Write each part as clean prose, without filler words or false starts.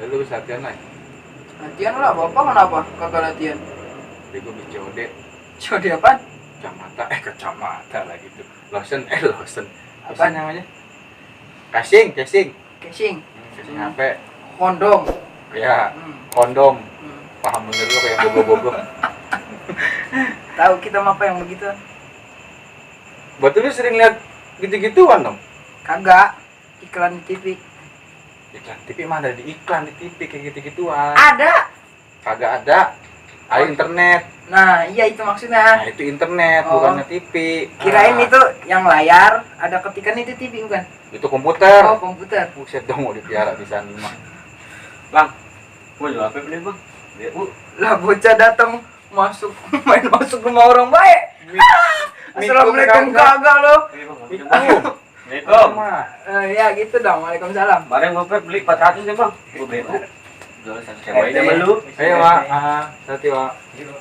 Lalu bisa latihan lagi. Latihan lah, bapak kenapa kagak latihan? Jadi gue beli COD. COD apaan? Kacamata lagi tuh. Lotion. Apa Apaan? namanya? Casing. Casing, Casing HP. kondom. Ya, Hmm. kondom. Hmm. Paham bener lo kayak bobo-bobo. Tahu kita mah apa yang begitu? Betul lu sering lihat gitu-gituan dong. Kagak. Iklan di TV. Iklan TV mah ada di iklan di TV kayak gitu-gituan. Ada. Kagak ada. Ada internet. Nah, iya itu maksudnya. Nah, itu internet Oh. bukannya TV. Kirain Ah, itu yang layar, ada ketikan itu TV bukan? itu komputer. Oh, komputer. Buset dong mau dipiara di sana mah. Bang, gua jual apa beli bang? BU. Lah bocah datang masuk main masuk rumah orang baik. Assalamualaikum kagak lo. Assalamualaikum. Ya gitu dong. Waalaikumsalam. Kemarin gua beli 400 ya bang. Gua BU. Jual 100 ribu aja sama lu. Ayo, Wak. Hati, Wak. 100 ribu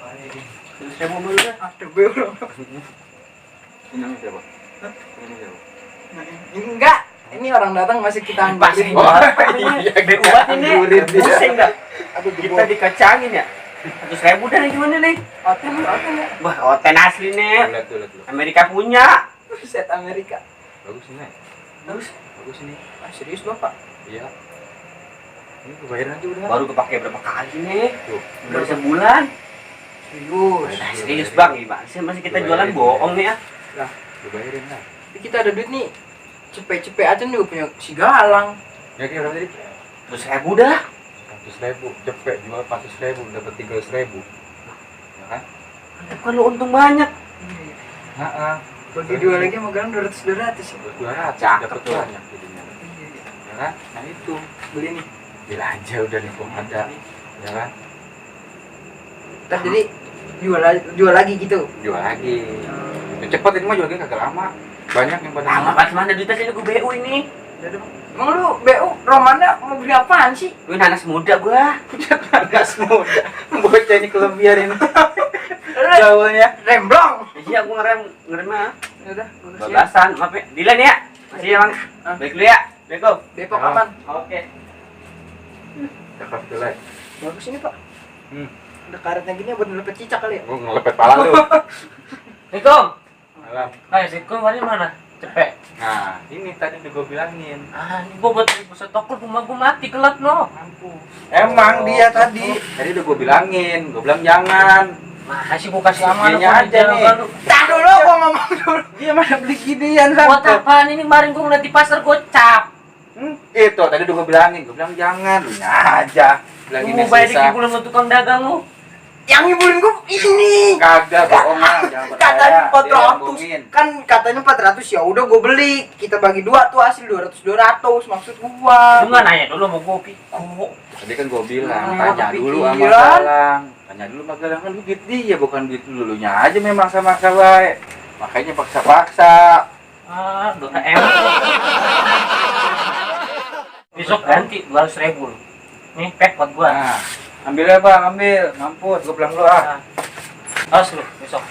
sama lu dah. Ada beo. Ini siapa? Ini siapa? Ini enggak. Ini orang datang masih kita Pasti. anggurin. Iya, BU banget ini. anggurin dia. Pusing dah. Aduh, Kita dikacangin ya. 100 ribu dah gimana nih? hotel ya. Wah, oten asli nih. Lihat tuh. Amerika punya. Set Amerika. Bagus ini. Terus Bagus ini. Serius Bapak? Iya. Ini gue bayarin aja udah. baru kepake berapa kali nih? Tuh. Udah sebulan. Serius. Nah, serius bang, gimana sih masih kita jualan bohong nih ya? Gue bayarin lah. Tapi kita ada duit nih. Cepet-cepet aja juga punya si Galang. Ya kira berapa tadi? 100 ribu dah. 100.000. Cepet jual 400.000 dapat 300.000. Ya kan? Bukan lu untung banyak. Heeh. Bagi dua lagi sama Galang 200 ya. 200 Cakep dapat tuh. banyak jadinya. Ya kan? Nah itu. Beli nih. Bila aja udah nih kok ada. Ya kan? Ntar jadi jual lagi gitu. Jual lagi. Ya, cepet ini mah jualnya kagak lama. Banyak yang pada Lama banget mana duitnya sih gue BU ini. Udah deh, Bang. Emang lu BU romannya mau beli apaan sih? Lu nanas muda gua. Gas muda. Bocah ini kelebihan ini. Gaulnya. Remblong. Iya gua ngeremnya. Udah, gua siap. Babasan, maaf ya. Dilan ya. Masih ya bang. Baik dulu ya. Assalamualaikum. Depok aman. Oke. Cakep tuh lah. Bagus ini, Pak. Hmm. Ada karetnya gini buat nelepet cicak kali ya? Gua ngelepet pala lu. Assalamualaikum. Malam. Hai, Assalamualaikum. Warnanya mana? Cepet. Nah, ini tadi udah gua bilangin. Ini gua buat beli pusat toko rumah gua mati kelak no. Emang dia tadi udah gua bilangin, gua bilang jangan. Masa sih gua kasih amanah Dianya gua aja di nih. jalan lu. Tar dulu, gua ngomong dulu. Dia mana beli ginian Buat sampai. apaan ini kemarin gua ngeliat di pasar gocap. Itu tadi udah gua bilangin, gua bilang jangan, lu aja. Bilang Lu ini mau bayar di susah. kibulan sama tukang dagang lu. Yang ngibulin gua ini. Kagak bohongan, jangan Katanya percaya. 400. Kan katanya 400 ya udah gua beli. Kita bagi dua tuh hasil 200 maksud gua. Lu nggak nanya dulu mau gua pikir. Tadi kan gua bilang, Oh, tanya dulu sama kepikiran. Galang. Tanya dulu sama Galang kan duit dia bukan duit lulunya aja memang sama kawae. Makanya paksa-paksa. Dota M. Besok ganti 200.000 lu. Nih pack buat gua. Nah, ambil ya Bang, ambil. Mampus, gua pulang dulu ah. Harus lu besok.